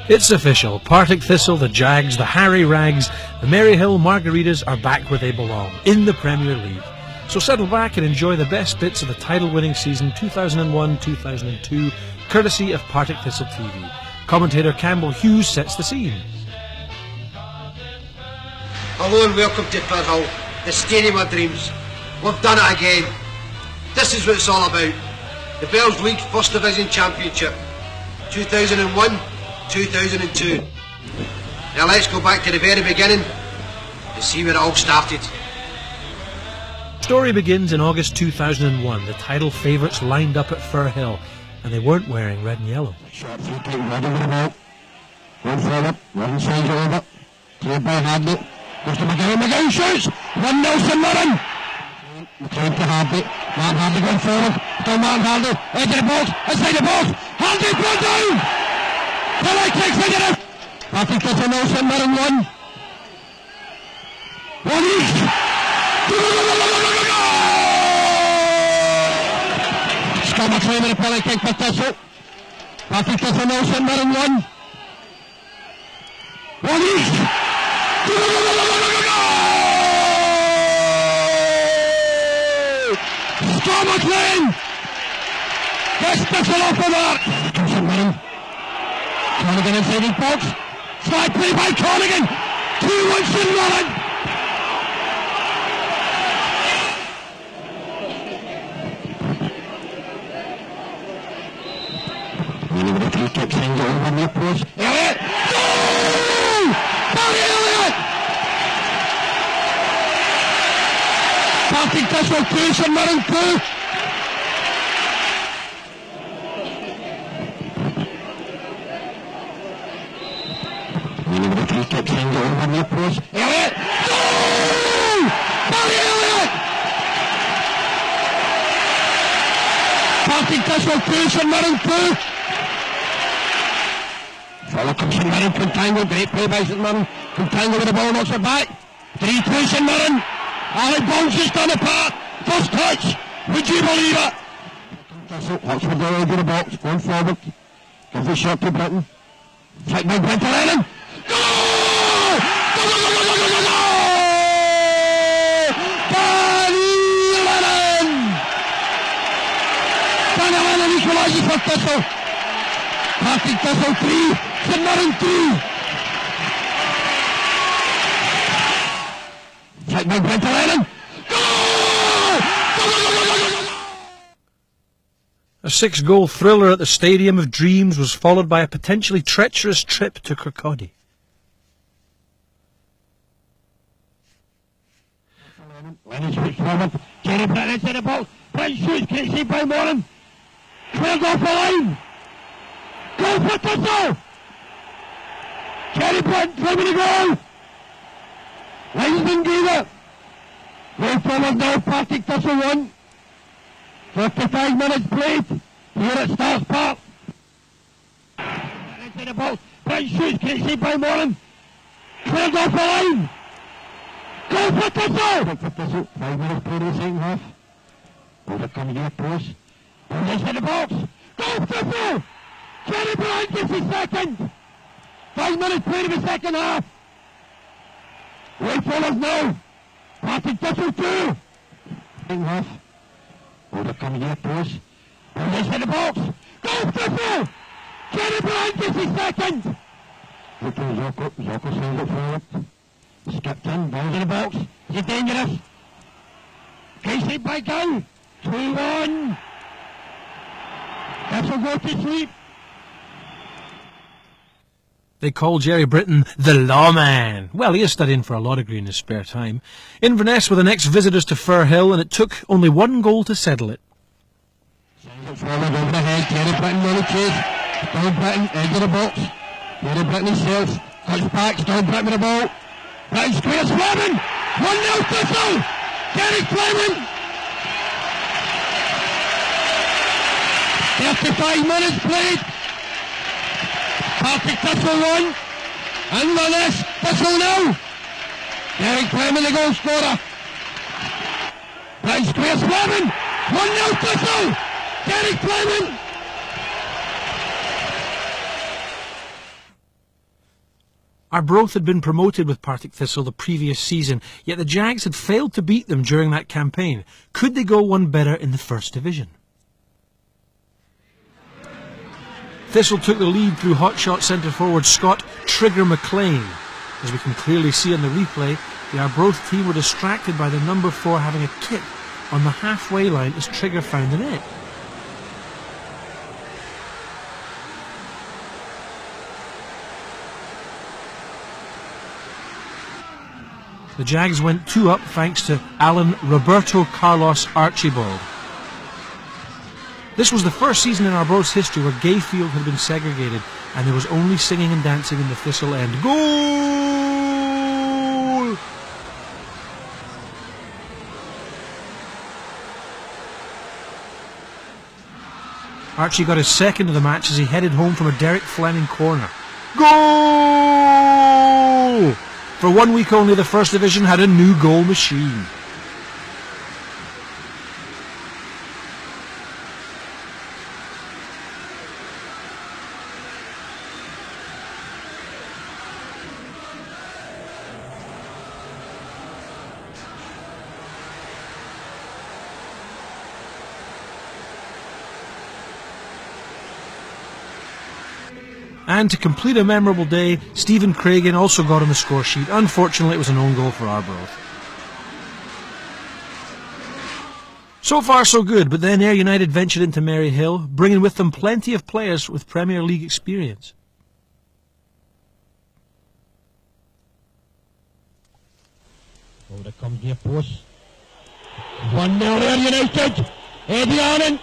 It's official. Partick Thistle, the Jags, the Harry Rags, the Maryhill Margaritas are back where they belong, in the Premier League. So settle back and enjoy the best bits of the title-winning season 2001-2002, courtesy of Partick Thistle TV. Commentator Campbell Hughes sets the scene. Hello and welcome to Firhill, the stadium of dreams. We've done it again. This is what it's all about. The Bells League First Division Championship, 2001-2002. Now let's go back to the very beginning and see where it all started. The story begins in August 2001. The title favourites lined up at Firhill, and they weren't wearing red and yellow. Short free kick, ready with the ball. One forward, one side over. Cleared by Hadley. Goes to McGowan, McGowan shoots! 1-0 St Mirren! McLean to Hadley. Martin Hadley going forward. Still Martin Hadley. Edge of the box. Inside the box. Hadley brought down! Kelly kicks into it! Partick Thistle 0, St Mirren 1. 1 each! Scott McLean with a penalty kick for Thistle. Partick Thistle 0, St Mirren 1. 1 each! Scott McLean gets Thistle off the mark. St Mirren. Cornigan inside his box. Slide play by Cornigan. 2-1 St Mirren. With a free kick thing going on the post. Elliott! Goal! Barry Elliott! Partick Thistle 2, St Mirren 2. With a free kick thing going on the post. Elliott! Goal! Barry Elliott! Partick Thistle 2, St Mirren 2. Follow comes St Mirren, Contango, great play by St Mirren. Contango with the ball, knocks it back. 3-2 St Mirren. Alec Bones just done a part. First touch. Would you believe it? Oxford all over the box, going forward. Gives the shot to Britton. Flick by Brent to Lennon. Goal! Danny Lennon! Danny Lennon equalises for Thistle. Partick Thistle 3, St Mirren 2. Flick by Brent to Lennon. Goal! A 6-goal thriller at the Stadium of Dreams was followed by a potentially treacherous trip to Kirkcaldy. Lennon shoots forward. Jerry Britton into the box. Britton shoots, can't see by Moran. Clears off the line. Goal for Thistle! Jerry Britton driving the goal! Linesman gave it! Way forward now, Partick Thistle 1. 55 minutes played here at Stars Park. Into the box. Britton shoots, can't see by Moran. Clears off the line. Goal for Thistle! 5 minutes played in the second half. Overcoming your post. Goes into the box. Goal Thistle! Jerry Bryant gets his second. 5 minutes played in the second half. Way forward now. Partick Thistle 2. Second half. Overcoming your post. Goes into the box. Goal Thistle! Jerry Bryant gets his second. Look at Zoko. Zoko sends it forward. Skipped in. Ball's in the box. Is it dangerous? Casey by Gunn. 2-1. Thistle go to sleep. They call Jerry Britton the lawman. Well, he is studying for a law degree in his spare time. Inverness were the next visitors to Firhill, and it took only 1 goal to settle it. Sends it forward over the head. Jerry Britton on the chase. Still Britton, edge of the box. Jerry Britton himself. Cuts back, still Britton with the ball. Britton squares Fleming. 1-0 Thistle. Derek Fleming. 35 minutes played. Partick Thistle 1. Inverness Thistle 0. Derek Fleming the goal scorer. Britton squares Fleming. 1-0 Thistle. Derek Fleming. Arbroath had been promoted with Partick Thistle the previous season, yet the Jags had failed to beat them during that campaign. Could they go one better in the First Division? Thistle took the lead through hotshot centre forward Scott "Trigger" McLean. As we can clearly see on the replay, the Arbroath team were distracted by the number 4 having a kick on the halfway line as Trigger found the net. The Jags went 2 up thanks to Alan Roberto Carlos Archibald. This was the first season in Arbroath's history where Gayfield had been segregated and there was only singing and dancing in the Thistle end. Goal! Archie got his second of the match as he headed home from a Derek Fleming corner. Goal! For 1 week only, the First Division had a new goal machine. And to complete a memorable day, Stephen Craigan also got on the score sheet. Unfortunately, it was an own goal for Arbroath. So far so good, but then Ayr United ventured into Maryhill, bringing with them plenty of players with Premier League experience. Over it comes near post. 1-0 Ayr United. Eddie Allen.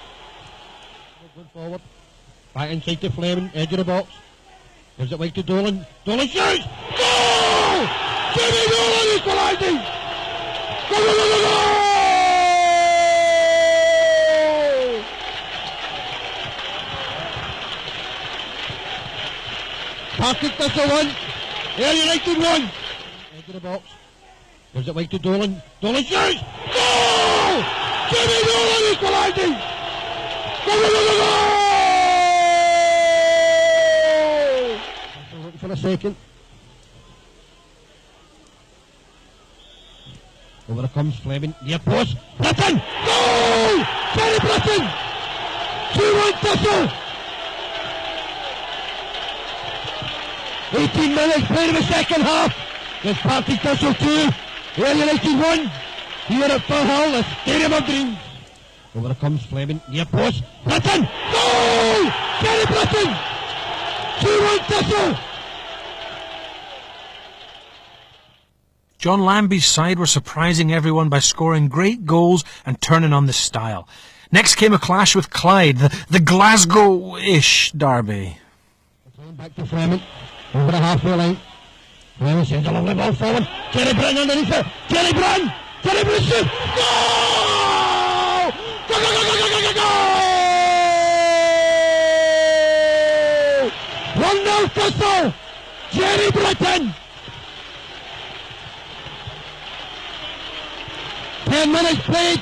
Going forward. Back inside to Fleming, edge of the box. Gives it wide to Dolan. Dolan shoots! Goal! Jimmy Dolan equalising! Go, go, go, go, go! Partick Thistle 1. Ayr United 1. Edge of the box. Gives it wide to Dolan. Dolan shoots! Goal! Jimmy Dolan equalising! Go, go, go, go, go! For a second. Over it comes Fleming, near post. Britton! Goal! Jerry Britton! 2-1 Thistle! 18 minutes played in the second half. It's Partick Thistle 2, Ayr United 1. Here at Firhill, the Stadium of Dreams. Over it comes Fleming, near post. Britton! Goal! Jerry Britton! 2-1 Thistle! John Lambie's side were surprising everyone by scoring great goals and turning on the style. Next came a clash with Clyde, the Glasgow-ish derby. Back to Fleming, over the halfway line. Fleming sends a lovely ball forward. Jerry Britton underneath it. Jerry Britton! Jerry Britton shoots! Goal! Go, go, go, go, go, go, go, go! 1-0 Thistle! Jerry Britton! 10 minutes played.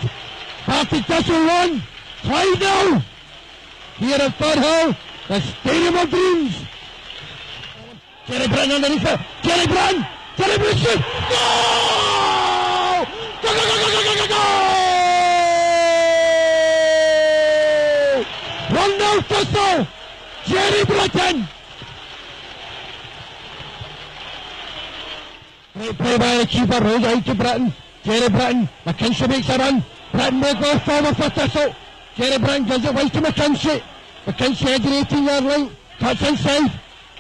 Partick Thistle 1. Clyde 0. Here at Firhill, the Stadium of Dreams. Jerry Britton underneath it. Jerry Britton! Jerry Britton shoots! Goal! Go, go, go, go, go, go, go, go! 1-0 Thistle! Jerry Britton! Great play by the keeper, rolls out to Britton. Jerry Britton, McKinstry makes a run. Britton may go forward for Thistle. Jerry Britton gives it wide to McKinstry. McKinstry heads an 18-yard line. Cuts inside.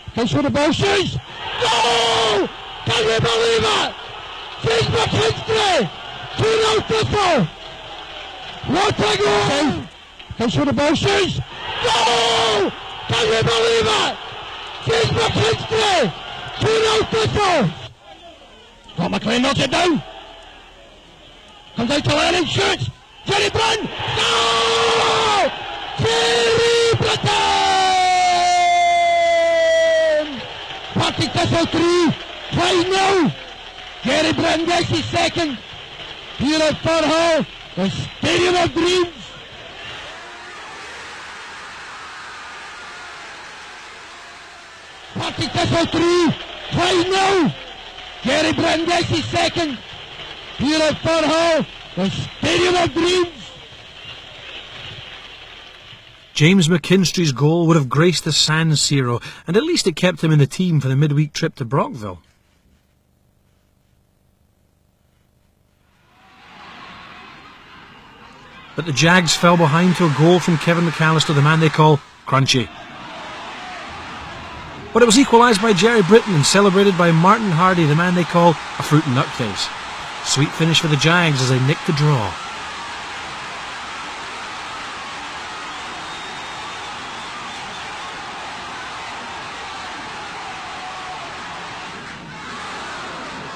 McKinstry with the ball shoots. Goal! Can you believe it? James McKinstry! 2-0 Thistle! What a goal! McKinstry with the ball shoots. Goal! Can you believe it? James McKinstry! 2-0 Thistle! Scott McLean knocks it down. Comes out to Lennon, shoots! Jerry Britton! Goal! Jerry Britton! Partick Thistle 3, Clyde 0. Jerry Britton gets his second. Here at Firhill, the Stadium of Dreams. Partick Thistle 3, 5-0. Jerry Britton gets his second. Here at Firhill, the Stadium of Dreams. James McKinstry's goal would have graced the San Siro, and at least it kept him in the team for the midweek trip to Brockville. But the Jags fell behind to a goal from Kevin McAllister, the man they call Crunchy. But it was equalised by Jerry Britton and celebrated by Martin Hardy, the man they call a fruit and nutcase. Sweet finish for the Jags as they nicked the draw.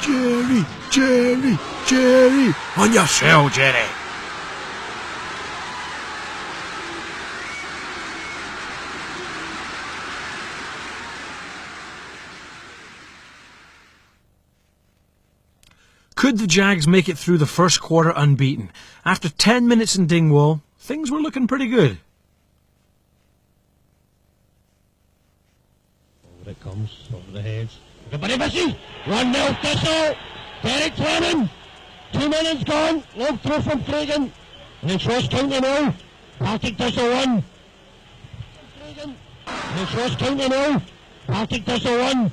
Jerry, Jerry, Jerry, on your shell, Jerry. Could the Jags make it through the first quarter unbeaten? After 10 minutes in Dingwall, things were looking pretty good. Over it comes, over the heads. Everybody busy! 1-0 Thistle! Derek Fleming! 2 minutes gone, long through from Cragen. And it's Ross County now. Partick Thistle 1. And it's Ross County now. Partick Thistle 1.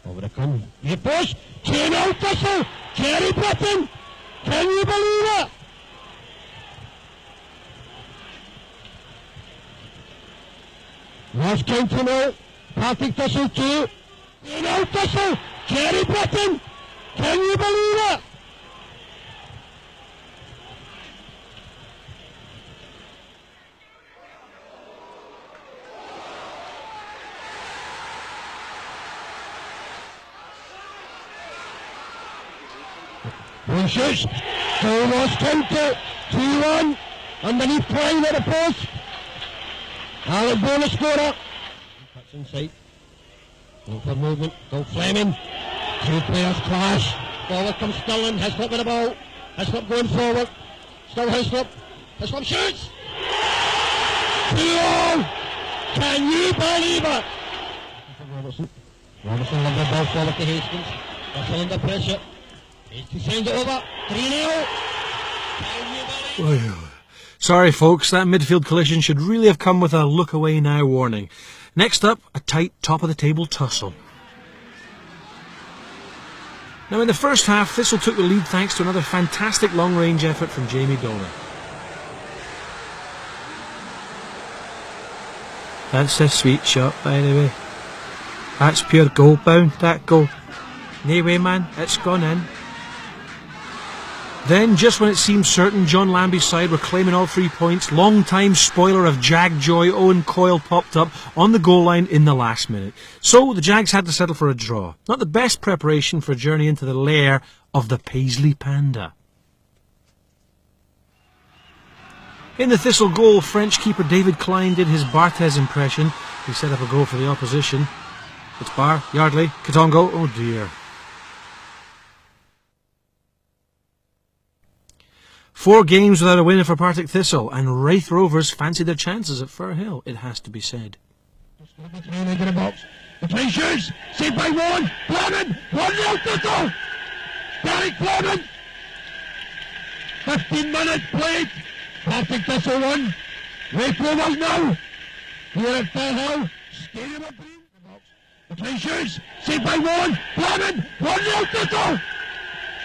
Over the come. You push. 2-0 Thistle. Jerry Britton. Can you believe it? Ross County now. Partick Thistle 2. 2-0 Thistle. Jerry Britton. Can you believe it? One shoots. Goal Ross County. 2-1. Underneath Klein at the post. Alec Bonus scorer. Cuts inside. Go for movement. Go Fleming. Two players clash. Forward comes Stirling. Hislop with the ball. Hislop going forward. Still Hislop. Hislop shoots. 2-0. Can you believe it? Robertson. Robertson love the ball forward to Hastings. They're still under pressure. Hastings sends it over. 3-0. Can you believe it? Sorry folks, that midfield collision should really have come with a look away now warning. Next up, a tight top of the table tussle. Now in the first half, Thistle took the lead thanks to another fantastic long range effort from Jamie Donner. That's a sweet shot, by the way. That's pure goal bound, that goal. No way man, it's gone in. Then, just when it seemed certain John Lambie's side were claiming all 3 points, long-time spoiler of Jag joy Owen Coyle popped up on the goal line in the last minute. So, the Jags had to settle for a draw. Not the best preparation for a journey into the lair of the Paisley Panda. In the Thistle goal, French keeper David Klein did his Barthez impression. He set up a goal for the opposition. It's Bar, Yardley, Katongo, oh dear. 4 games without a win for Partick Thistle, and Wraith Rovers fancied their chances at Firhill, it has to be said. Into the box. The three shoots. Saved by one. Fleming. 1-0 Thistle. Derek Fleming. 15 minutes played. Partick Thistle 1. Wraith Rovers now. Here at Firhill. Stadium of Dreams. The three shoots. Saved by one. Fleming. 1-0 Thistle.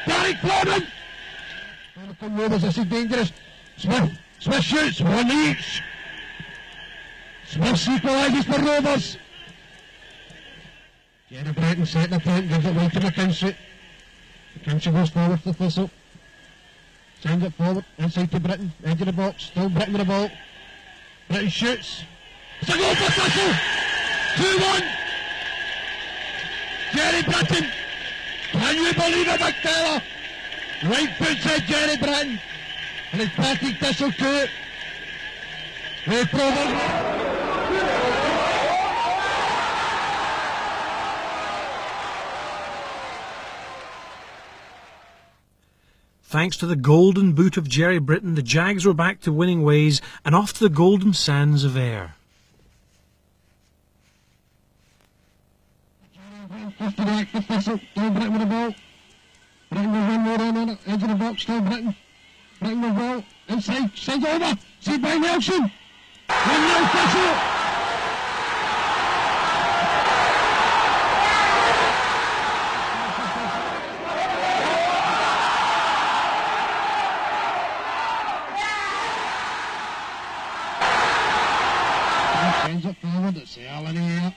Derek Fleming. Come Rovers, this is dangerous. Smith shoots, 1 each. Smith equalises for Rovers. Jerry Britton set the point, gives it wide to McKinstry. McKinstry goes forward to Thistle. Sends it forward, inside to Britton, edge of the box, still Britton with the ball. Britton shoots. It's a goal for Thistle. 2-1. Jerry Britton. Can you believe it, McTaylor? Right foot side Jerry Britton. And it's Partick Thistle 2. Wraith Rovers. Thanks to the golden boot of Jerry Britton, the Jags were back to winning ways and off to the golden sands of Ayr. Off the back, the Thistle, still Britton with the ball. Britton with one more on it, edge of the box, still Britton. Britton with the ball, inside, side over, saved by Nelson. 1-0 Thistle. Sends it forward, it's Earl in the air.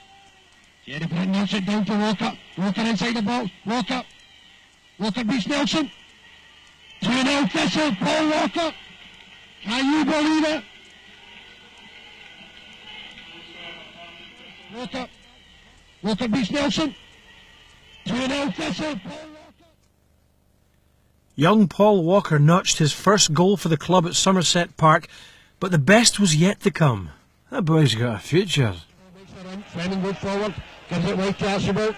Jerry Britton knocks it down to Walker. Walker inside the box. Walker beats Nelson. 2-0 Thistle. Paul Walker. Can you believe it? Walker beats Nelson. 2-0 Thistle. Paul Walker. Young Paul Walker notched his first goal for the club at Somerset Park, but the best was yet to come. That boy's got a future. Fleming goes forward, gives it wide to Archibald.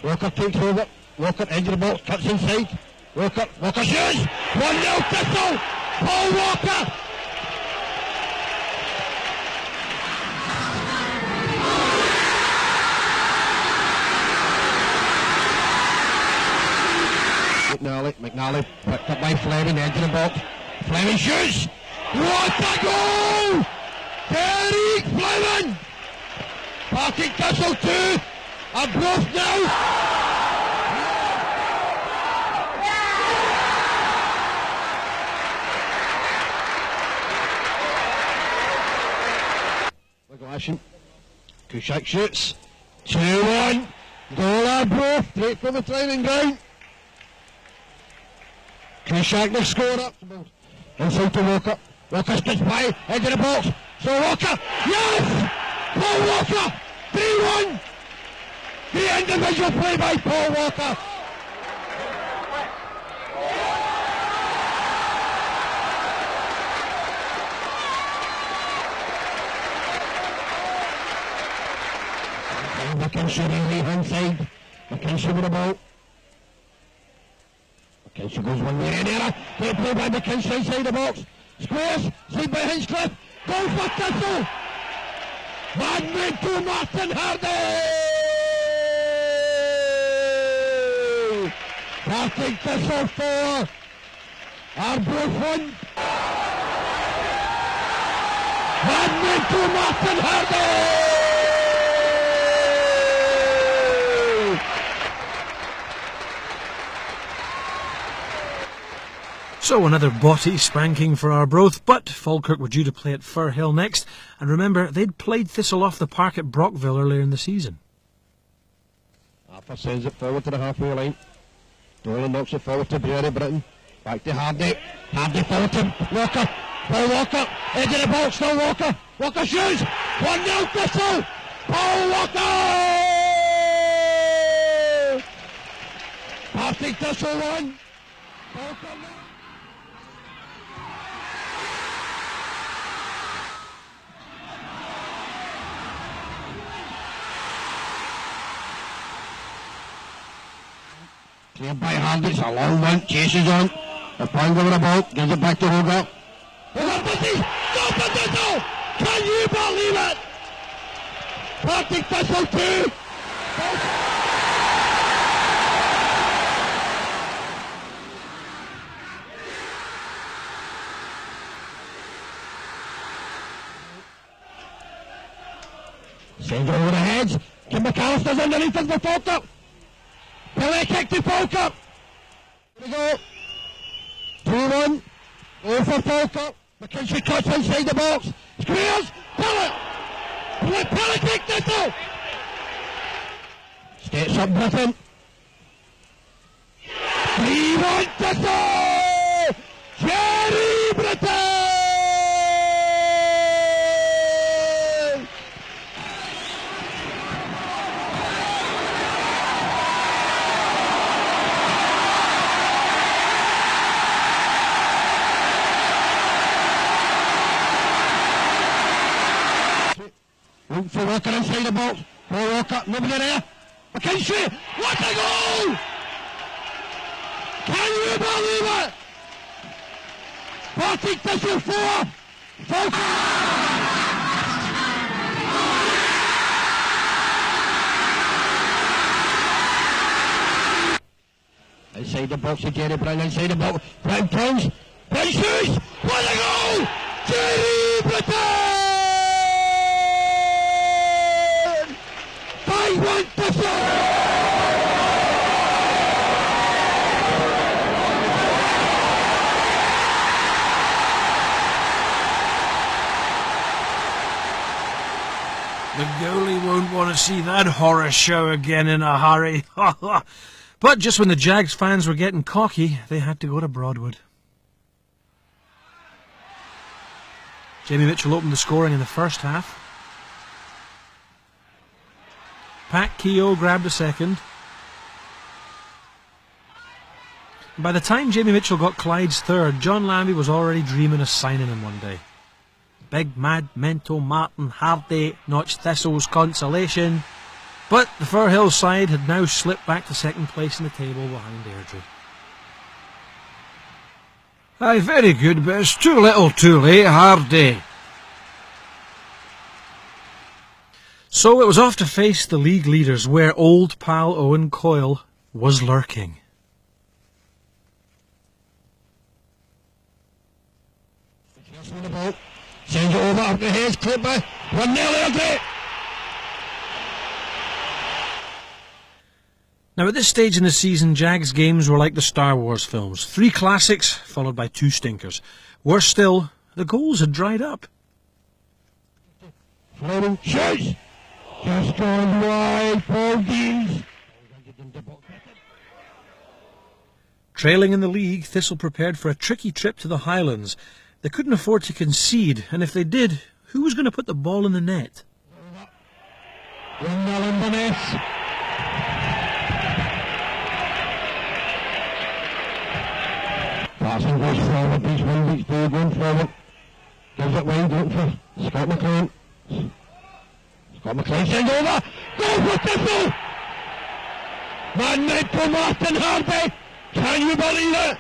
Walker takes over. Walker edge of the box, cuts inside. Walker shoots! 1-0 Thistle! Paul Walker! McNally picked up by Fleming, edge of the box. Fleming shoots! What a goal! Derek Fleming! Partick Thistle 2, Arbroath now. Action. Cusack shoots. 2-1. Goal Arbroath. Straight for the training ground. Cusack the scorer. Inside to Walker. Walker gets by. Edge of the box. So Walker. Yes! Paul Walker. 3-1. The individual play by Paul Walker. McKinstry on the right hand side. McKinstry with the ball. McKinstry goes one way and error. Great play by McKinstry inside the box. Squares. Saved by Hinchcliffe. Goal for Thistle. One made to Martin Hardy. Partick Thistle 4. Arbroath 1. One made to Martin Hardy. So another body spanking for Arbroath, but Falkirk were due to play at Firhill next, and remember, they'd played Thistle off the park at Brockville earlier in the season. Arthur sends it forward to the halfway line. Dolan knocks it forward to Jerry Britton. Back to Hardy. Hardy forward to Walker. Paul Walker. Edge of the box, still Walker. Walker shoots. 1-0 Thistle. Paul Walker! Partick Thistle 1. Walker 1. Cleared by Hardy, it's a long one, chases on. The point over the ball, gives it back to Hogarth. Hogarth misses! Goal for Thistle! Can you believe it? Partick Thistle 2. Sends it over the heads. Kim McAllister's underneath as the Falkirk. Pelé kick to Falkirk. Here we go. 2-1. Goal for Falkirk. McKinstry cuts inside the box. Squares. Pelé. Pelé kick Thistle. Skates up Britton. 3-1 Thistle. Jerry Britton. For Walker inside the box. Paul Walker, nobody there. McKinstry, what a goal! Can you believe it? Partick Thistle 4. Inside the box to Jerry Brown, inside the box. Brown turns. Brown shoots. What a goal! Jerry Brown! 5-1 Thistle! The goalie won't want to see that horror show again in a hurry. But just when the Jags fans were getting cocky, they had to go to Broadwood. Jamie Mitchell opened the scoring in the first half. Pat Keogh grabbed a second. By the time Jamie Mitchell got Clyde's third, John Lambie was already dreaming of signing him one day. Big Mad Mental Martin Hardy notched Thistle's consolation, but the Firhill side had now slipped back to second place in the table behind Airdrie. Aye, very good, but it's too little too late, Hardy. So it was off to face the league leaders, where old pal Owen Coyle was lurking. Sends it over up the heads, clip by 1-0 Airdrie. Now at this stage in the season, Jags games were like the Star Wars films. 3 classics, followed by 2 stinkers. Worse still, the goals had dried up. Floating shoots! Just gone wide, Paul Deans. Trailing in the league, Thistle prepared for a tricky trip to the Highlands. They couldn't afford to concede, and if they did, who was going to put the ball in the net? 1-0 Inverness. Passing goes forward, these 1 week's ball going forward. Gives it wide out for Scott McLean. Scott McLean sends over. Goal for Thistle! Man made for Martin Hardy. Can you believe it?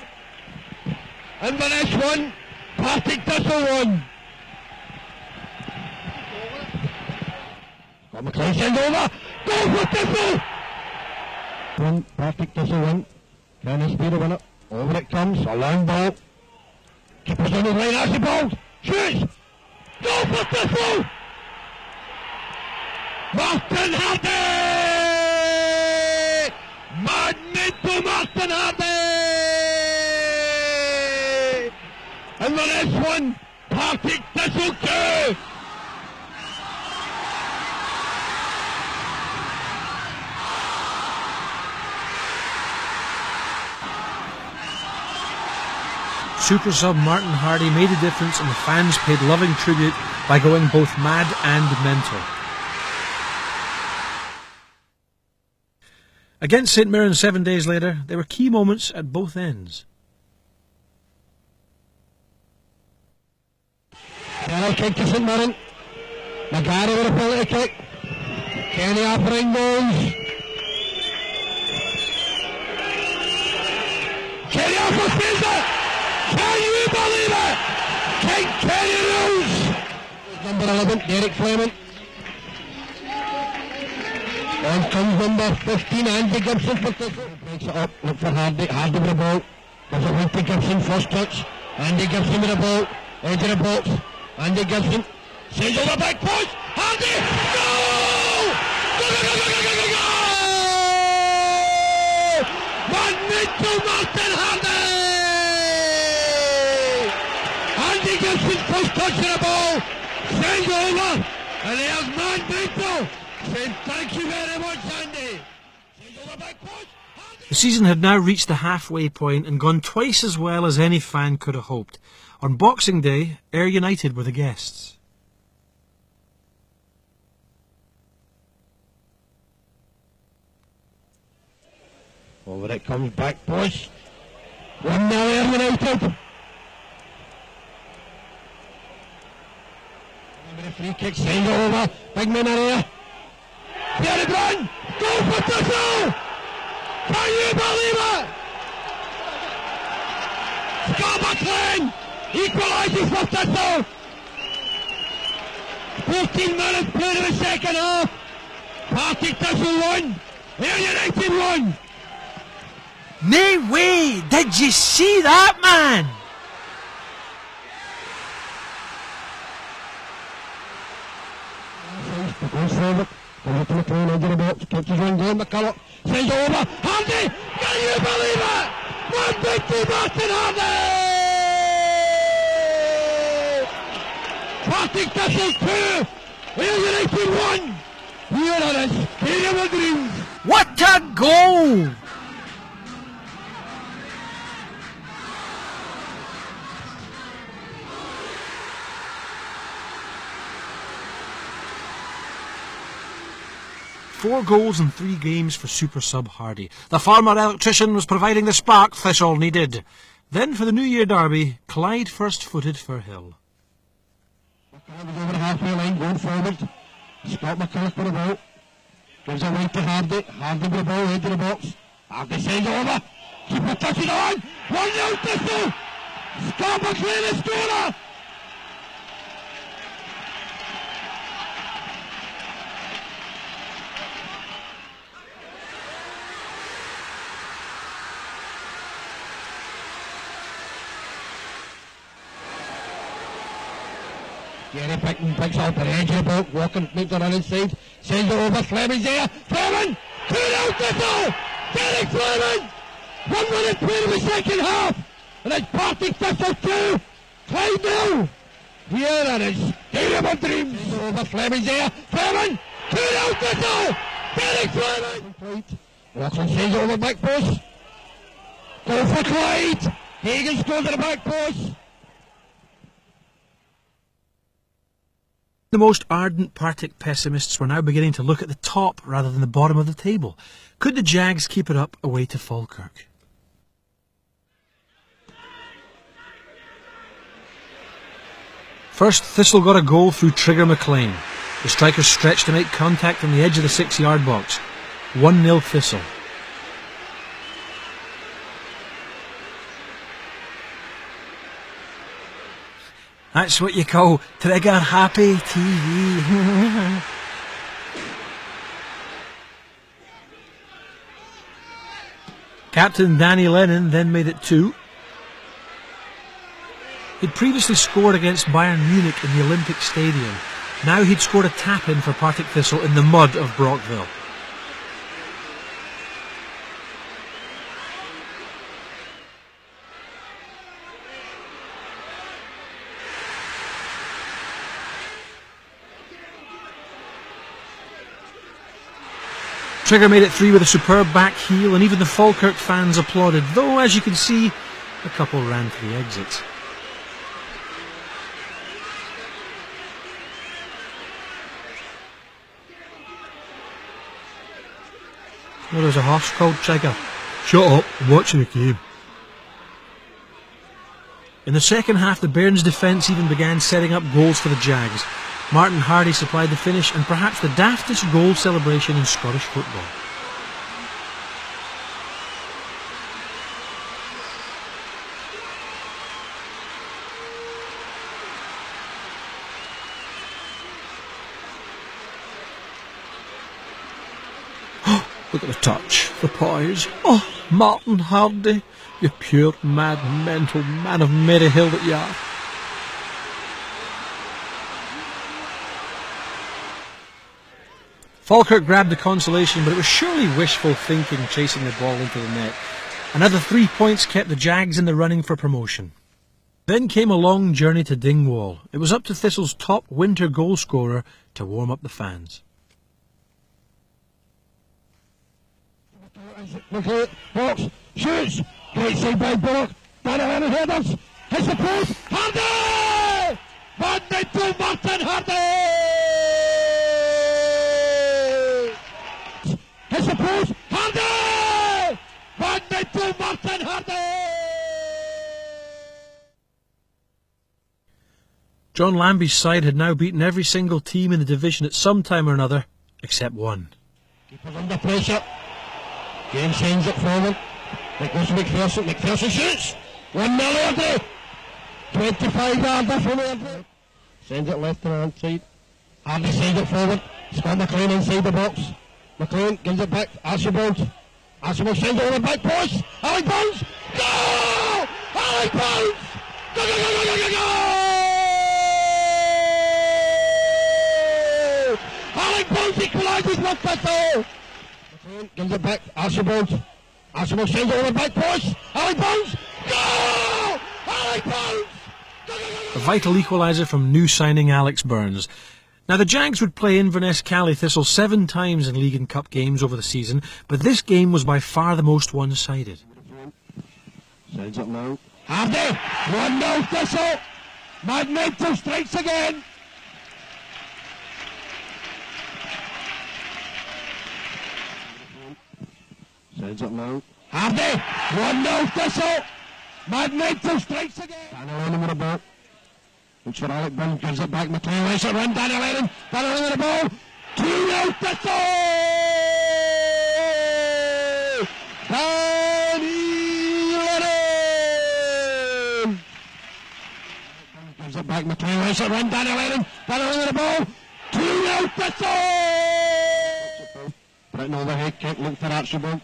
Inverness 1. Partick Thistle 1. Scott McLean sends over. Goal for Thistle! 1. Partick Thistle 1. Can he speed a winner? Over it comes. A long ball. Keeper's on the line. That's the ball. Shoots! Goal for Thistle! Martin Hardy! Man made for Martin Hardy! And the next one, Partick Thistle 2! Super sub Martin Hardy made a difference, and the fans paid loving tribute by going both mad and mental. Against St Mirren 7 days later, there were key moments at both ends. Kenny kick to St Mirren. McGarry with a penalty kick. Kenny offering goals. Kenny offers Fraser. Can you believe it? King Kenny rules. Number 11, Derek Fleming. On comes number 15, Andy Gibson for Thistle. Breaks it up, look for Hardy. Hardy with the ball. Gives it wide to Gibson, first touch. Andy Gibson with the ball. Edge of the box. Andy Gibson. Sends over back post. Hardy. Goal! Goal! One to Martin Hardy. Andy Gibson first touch of the ball. Sends over. And there's Man Mitchell. Saying thank you very much, Andy. The season had now reached the halfway point and gone twice as well as any fan could have hoped. On Boxing Day, Ayr United were the guests. Over it comes back, boys. 1-0 Ayr United. The free kick, send over. Big man area. Jerry Brown. Goal for Thistle. Can you believe it? Scott McLean Equalises for Thistle. 14 minutes played in the second half. Partick Thistle 1, Ayr United 1. No way! Did you see that, man? Goes forward, over to McLean, into the box, keeps his run going, McCulloch, sends it over, Hardy! Can you believe it? 150 Martin Hardy! Partick Thistle 2, Ayr United 1. Here it is, Stadium of Dreams. What a goal! Four goals in 3 games for super sub Hardy. The former electrician was providing the spark Thistle needed. Then for the New Year derby, Clyde first-footed for Hill. McCulloch over the halfway line, going forward. Scott McCulloch with the ball. Gives it away to Hardy. Hardy with the ball into the box. Hardy sends over. Keeper touches on. 1-0 Thistle. Scott McLean is scorer. Gary Pickton picks up the edge of the ball, walking, makes it on inside, sends it over, Fleming's there, Fleming, 2-0 Thistle, Derek Fleming, 1 minute played in the second half, and it's Partick Thistle 2, Clyde 0. Here it is, Stadium of Dreams, sends it over, Fleming's there, Fleming, 2-0 Thistle, Derek Fleming, Walker sends it over back post, goal for Clyde, Hagan scores at the back post. The most ardent Partick pessimists were now beginning to look at the top rather than the bottom of the table. Could the Jags keep it up away to Falkirk? First, Thistle got a goal through Trigger McLean. The striker stretched to make contact on the edge of the 6-yard box. 1-0 Thistle. That's what you call trigger happy TV. Captain Danny Lennon then made it 2. He'd previously scored against Bayern Munich in the Olympic Stadium. Now he'd scored a tap-in for Partick Thistle in the mud of Brockville. Trigger made it 3 with a superb back heel, and even the Falkirk fans applauded, though, as you can see, a couple ran to the exits. Oh, there's a horse called Trigger. Shut up, I'm watching the game. In the second half, the Bairns' defence even began setting up goals for the Jags. Martin Hardy supplied the finish and perhaps the daftest goal celebration in Scottish football. Look at the touch, the poise. Oh, Martin Hardy, you pure, mad, mental man of Maryhill that you are. Falkirk grabbed the consolation, but it was surely wishful thinking chasing the ball into the net. Another 3 points kept the Jags in the running for promotion. Then came a long journey to Dingwall. It was up to Thistle's top winter goal scorer to warm up the fans. Box, shoots, great save by Bullock, down around the headers, hits the post, Hardy! Badminton Martin Hardy! Hits the post, Hardy! Badminton Martin Hardy! John Lambie's side had now beaten every single team in the division at some time or another, except one. Keeper's under pressure. James sends it forward. It goes to McPherson. McPherson shoots. 1-0 Airdrie. 25 yards from there. Sends it left to the hand side. Hardy sends it forward. Scott McLean inside the box. McLean gives it back. Archibald. Archibald sends it over the back post. Alec Burns. Go! Alec Burns! Go, go, go, go, go, go, go! Alec Burns equalises with Thistle. McLean gives it back. Archibald. Archibald sends it over the back post. Alec Burns. Go! Alec Burns! A vital equaliser from new signing Alex Burns. Now, the Jags would play Inverness Cally Thistle 7 times in League and Cup games over the season, but this game was by far the most one-sided. Sends it now. Hardy! 1-0 Thistle! Magneto strikes again! Sends it now. Hardy! 1-0 Thistle! Magneto strikes again! Daniel Lennon with the ball. Looks for Alec Burns, gives it back. McLean lets it run. Daniel Lennon with the ball. 2-0 Thistle! Daniel Lennon! Gives it back. McLean lets it run. Daniel Lennon with the ball. 2-0 Thistle! Britton overhead kick. Look for Archibald.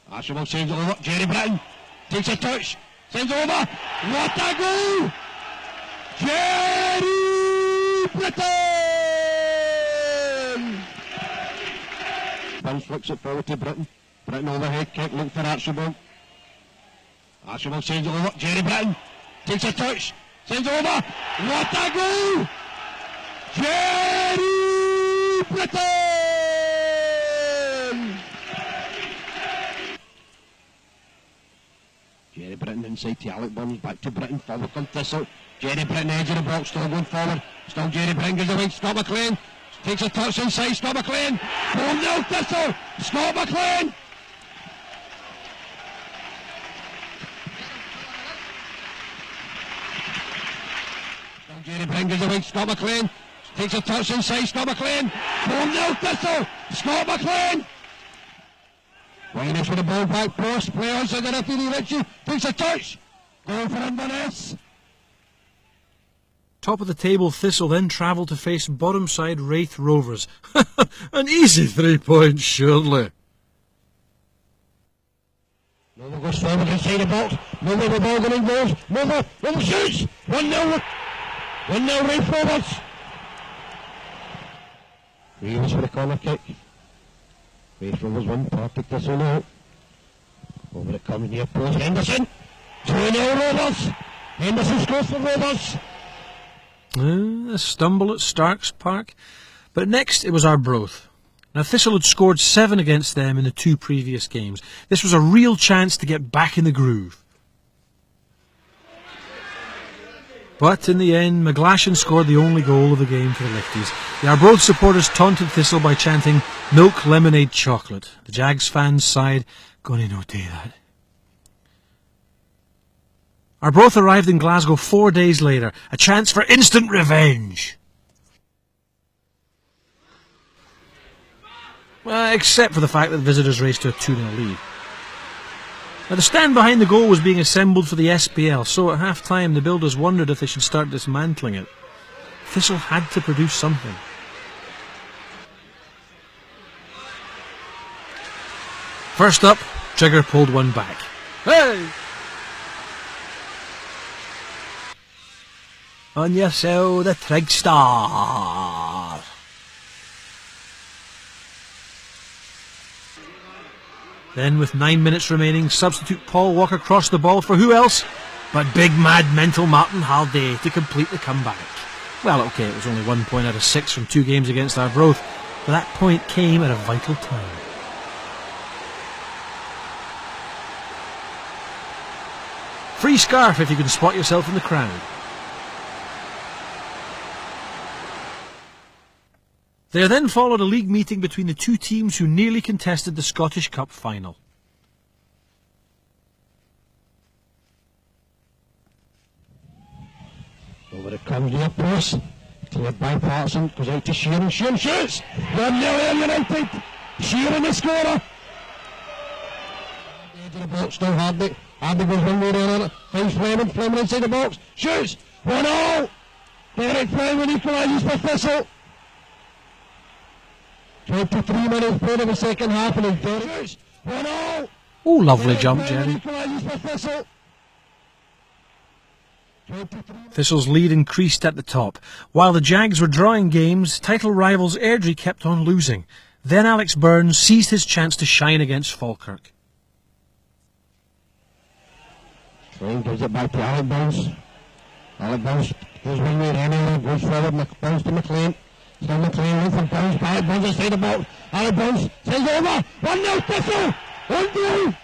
Archibald sends it over. Jerry Britton takes a touch. Sends it over. What a goal! Jerry Britton! Burns flicks it forward to Britton. Britton overhead kick, look for Archibald. Archibald sends it over. Jerry Britton takes a touch. Sends it over. What a goal! Jerry Britton! Jerry Britton inside to Alec Burns, back to Britton, forward comes Thistle. Jerry Britton edge of the box, still going forward. Still Jerry Britton gives away. Scott McLean takes a touch inside. Scott McLean. 4-0 Thistle. Scott McLean. Still Jerry Britton gives away. Scott McLean takes a touch inside. Scott McLean. 4-0 Thistle. Scott McLean. Waynes with the ball back post. Play on to the referee Ritchie. Takes a touch. Goal for Inverness. Top of the table, Thistle then travelled to face bottom side Wraith Rovers. An easy 3 points, surely. Nova goes forward inside the box. Nova the ball going goes. Nova shoots. 1-0. 1-0 Wraith Rovers. Reeves for the corner kick. Wraith Rovers 1, Partick Thistle 0. Over it comes near post. Henderson. 2-0 Rovers. Henderson scores for Rovers. A stumble at Starks Park. But next it was Arbroath. Now Thistle had scored 7 against them in the 2 previous games. This was a real chance to get back in the groove. But in the end, McGlashan scored the only goal of the game for the Lifties. The Arbroath supporters taunted Thistle by chanting, "Milk, lemonade, chocolate." The Jags fans sighed, "Gonna no do that." Arbroath arrived in Glasgow 4 days later, a chance for instant revenge. Well, except for the fact that the visitors raced to a 2-0 lead. Now, the stand behind the goal was being assembled for the SPL, so at half-time the builders wondered if they should start dismantling it. Thistle had to produce something. First up, Trigger pulled one back. Hey! On your sow, the Trig Star. Then, with 9 minutes remaining, substitute Paul Walker crossed the ball for who else but big mad mental Martin Halday to complete the comeback. Well, okay, it was only 1 point out of 6 from 2 games against Arbroath, but that point came at a vital time. Free scarf if you can spot yourself in the crowd. There then followed a league meeting between the 2 teams who nearly contested the Scottish Cup final. Over it comes near post. Cleared by Patterson. Goes out to Sheeran. Sheeran shoots. 1-0 United. Sheeran the scorer. To the box, still Hardy. Hardy goes one way down on it. Finds Fleming. Fleming inside the box. Shoots. 1-0. Derek Fleming equalises for Thistle. 23 minutes played in the second half and Derek shoots. 1-0. Oh, lovely jump, Jerry. Equalises for Thistle. Thistle's lead increased at the top. While the Jags were drawing games, title rivals Airdrie kept on losing. Then Alex Burns seized his chance to shine against Falkirk. Train gives it back to Alec Burns. Alec Burns goes one way anyway, goes forward, Burns to McLean. Still McLean with from Burns, Alec Burns inside the box. Alec Burns sends over. 1-0 Thistle. 1-0.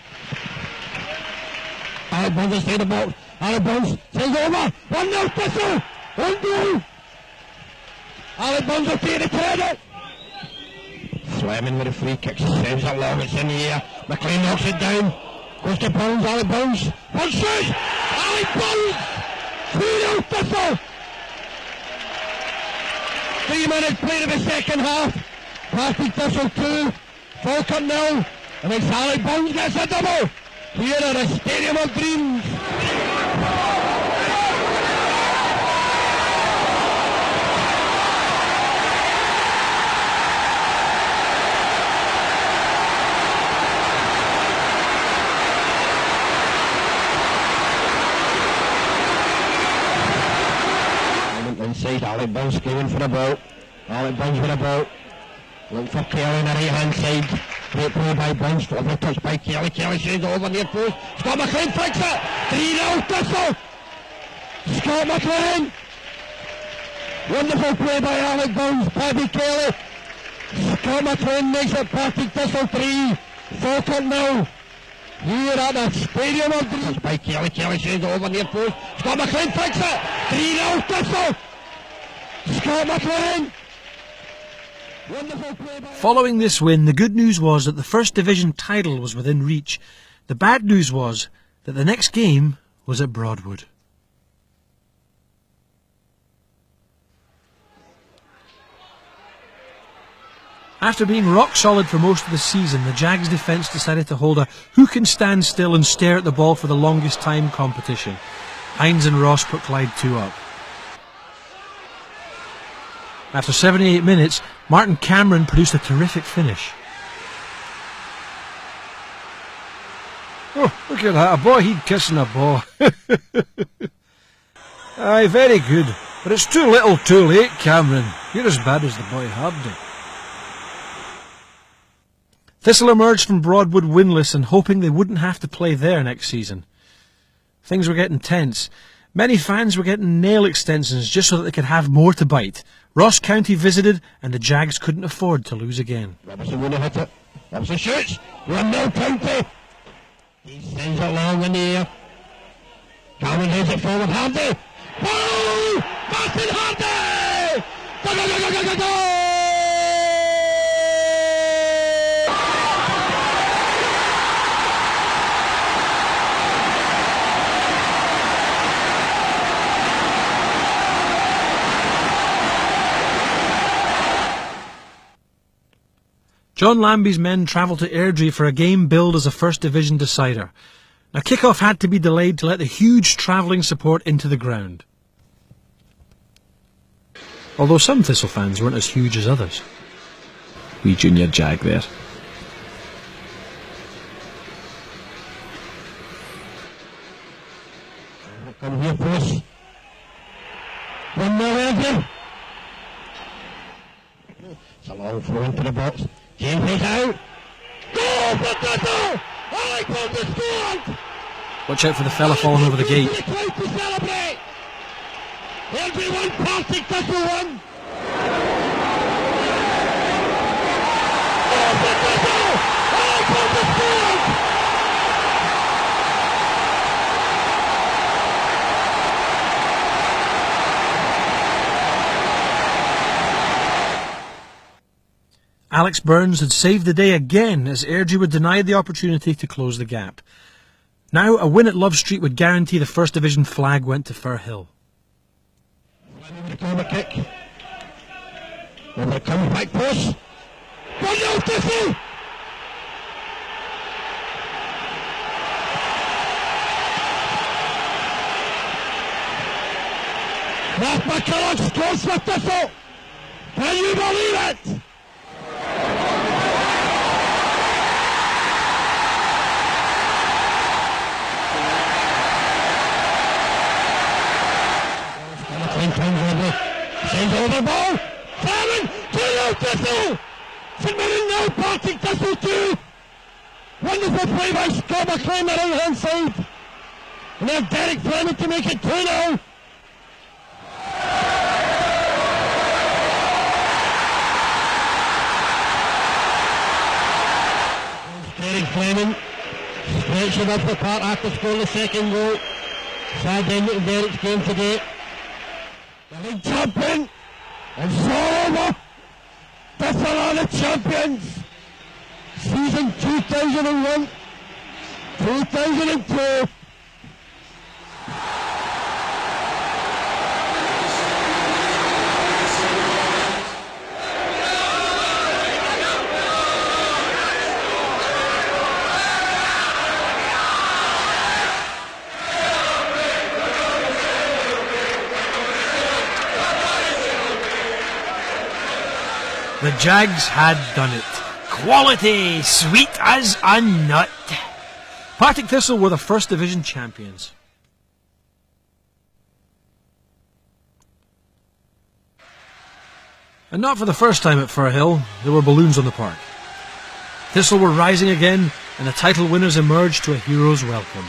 Alec Burns inside the box. Alec Burns sends over. 1-0 Thistle. 1-0. Alec Burns will take the credit. Fleming with a free kick, sends it long, it's in the air. McLean knocks it down. Goes to Burns, Alec Burns. One shot! Alec Burns! 2-0 Thistle! 3 minutes played in the second half. Partick Thistle 2, Falkirk 0. And it's Alec Burns gets a double here at the Stadium of Dreams. Inside, Alec Burns going for the ball. Alec Burns with the ball. Looking for Kelly on the right hand side. Great play by Burns. Lovely touch by Kelly. Kelly shades over near post. Scott McLean flicks it. 3-0 Thistle. Scott McLean. Wonderful play by Alec Burns. Paddy Kelly. Scott McLean makes it Partick Thistle 3. Falkirk 0. Here at the Stadium of Dreams. By Kelly. Kelly shades over near post. Scott McLean flicks it. 3-0 Thistle. Scott McLean. Wonderful play by... Following this win, the good news was that the First Division title was within reach. The bad news was that the next game was at Broadwood. After being rock solid for most of the season, the Jags' defence decided to hold a who can stand still and stare at the ball for the longest time competition. Hines and Ross put Clyde 2 up. After 78 minutes, Martin Cameron produced a terrific finish. Oh, look at that, a boy he'd kissing a ball. Aye, very good, but it's too little too late, Cameron. You're as bad as the boy Hardy. Thistle emerged from Broadwood winless and hoping they wouldn't have to play there next season. Things were getting tense. Many fans were getting nail extensions just so that they could have more to bite. Ross County visited and the Jags couldn't afford to lose again. Robertson wouldn't hit it. Robertson shoots. 1-0 County. He sends it long in the air. Cameron heads it forward. Hardy. Oh! Martin Hardy! Go, go, go, go, go, go, go! John Lambie's men travelled to Airdrie for a game billed as a First Division decider. Now kick-off had to be delayed to let the huge travelling support into the ground. Although some Thistle fans weren't as huge as others. Wee junior Jag there. Come here, push. 1 more Airdrie. It's a long throw into the box. James is out. Goal for Thistle! Alec Burns has scored! Watch out for the fella falling over the gate. To celebrate! Airdrie 1, Partick Thistle 1. Goal for Thistle! Alec Burns has scored! Alex Burns had saved the day again as Airdrie were denied the opportunity to close the gap. Now a win at Love Street would guarantee the First Division flag went to Firhill. Fleming with a corner kick. Over it comes, back post. 1-0 Thistle! Ross McCulloch scores for Thistle. Can you believe it? Sends over ball. Cameron, 2-0 Thistle. St Mirren now Partick Thistle 2. Wonderful play by Scott McLean on the right hand side. And then Derek Fleming to make it 2-0. Derek Fleming stretching up the park after scoring the second goal. Sad ending to Derek's game today. The league champion, and it's all over. Thistle are the champions. Season 2001, 2002. The Jags had done it. Quality, sweet as a nut. Partick Thistle were the First Division champions. And not for the first time at Firhill, there were balloons on the park. Thistle were rising again, and the title winners emerged to a hero's welcome.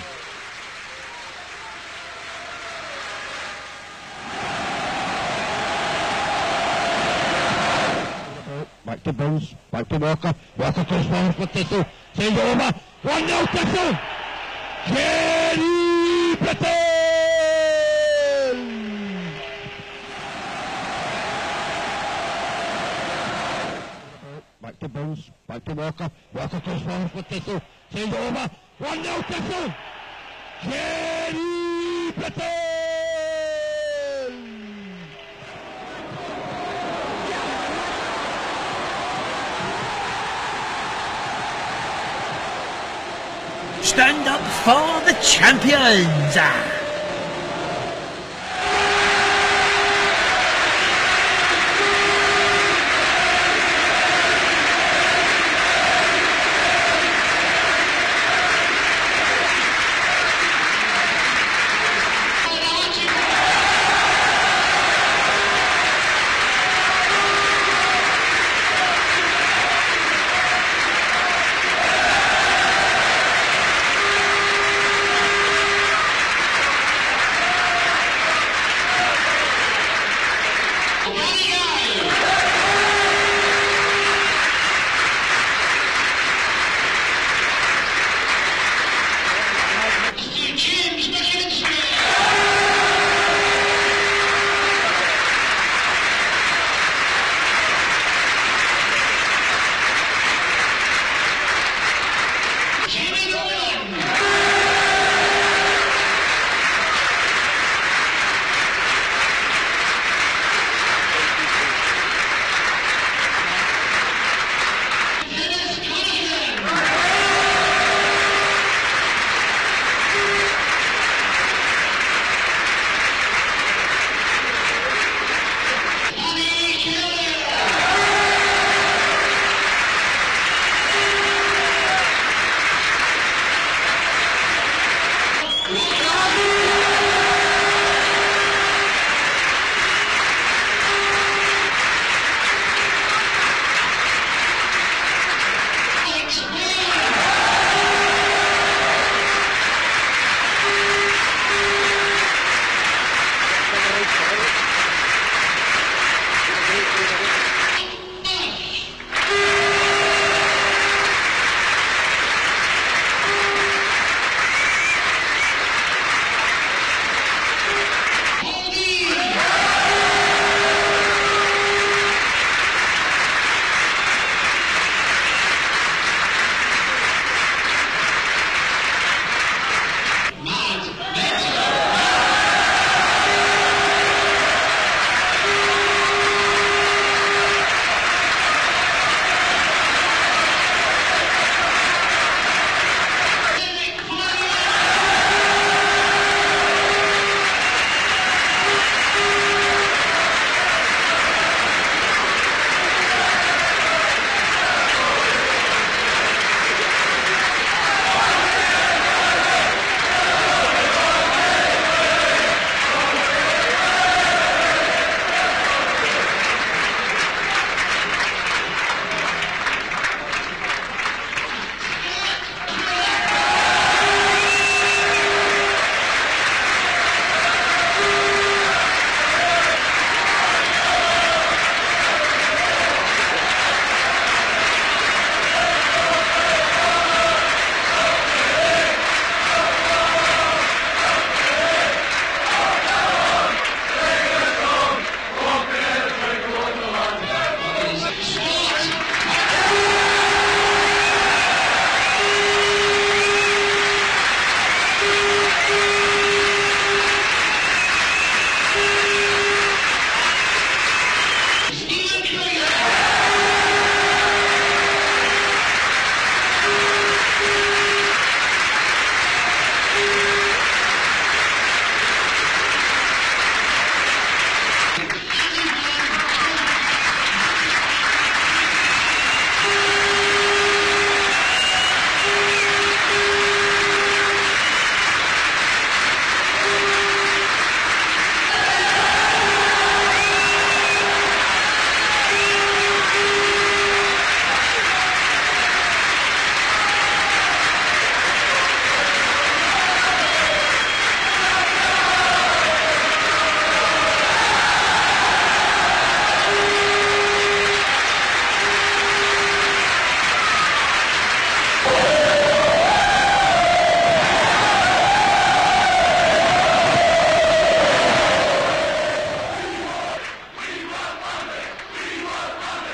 Back to Burns, back to Walker. Walker goes forward for Thistle. Sends it over. 1-0 Thistle. Kerry Britton. Back to Burns, back to Walker. Walker goes forward for Thistle. Sends it over. 1-0 Thistle. Kerry Britton. Stand up for the champions!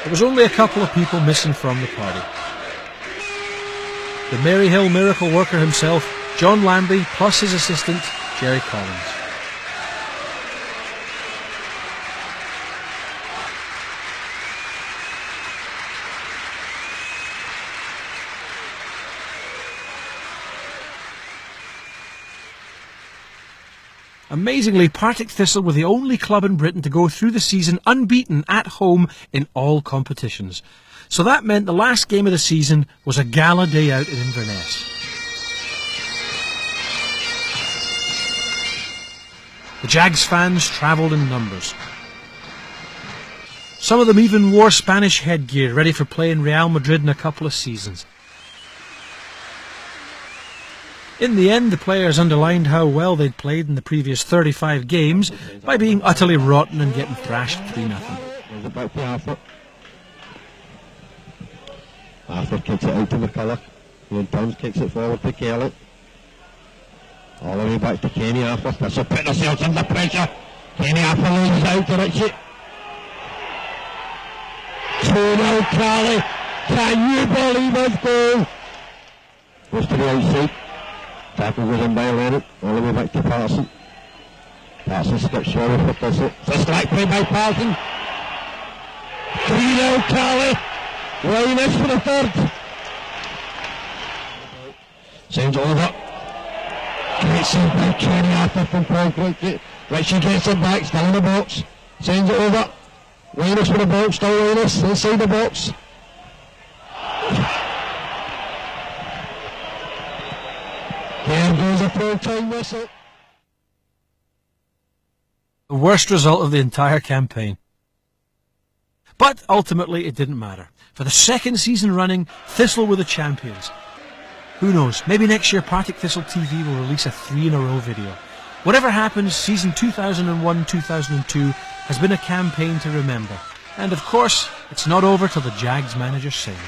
There was only a couple of people missing from the party. The Maryhill miracle worker himself, John Lambie, plus his assistant, Jerry Collins. Amazingly, Partick Thistle were the only club in Britain to go through the season unbeaten at home in all competitions. So that meant the last game of the season was a gala day out in Inverness. The Jags fans travelled in numbers. Some of them even wore Spanish headgear, ready for playing Real Madrid in a couple of seasons. In the end, the players underlined how well they'd played in the previous 35 games by being utterly rotten and getting thrashed 3-0. Arthur kicks it out to McCulloch. Ian Turns kicks it forward to Kelly. All the way back to Kenny Arthur. Thistle putting themselves under pressure. Kenny Arthur loses out to Richie. 2-0 Crowley. Can you believe his goal? Goes to the outside. Tackle goes in by Lennon. All the way back to Patterson. Patterson skips forward for Thistle. It's a strike play by Patterson. 3-0 Crowley. Linus for the third. Sends it over. Great save by Kenny Arthur from Paul Clinching. Richie gets it back, still in the box. Sends it over. Linus for the box, still Linus inside the box. There goes a full-time whistle. The worst result of the entire campaign. But ultimately it didn't matter. For the second season running, Thistle were the champions. Who knows, maybe next year Partick Thistle TV will release a 3-in-a-row video. Whatever happens, season 2001-2002 has been a campaign to remember. And of course, it's not over till the Jags manager sings.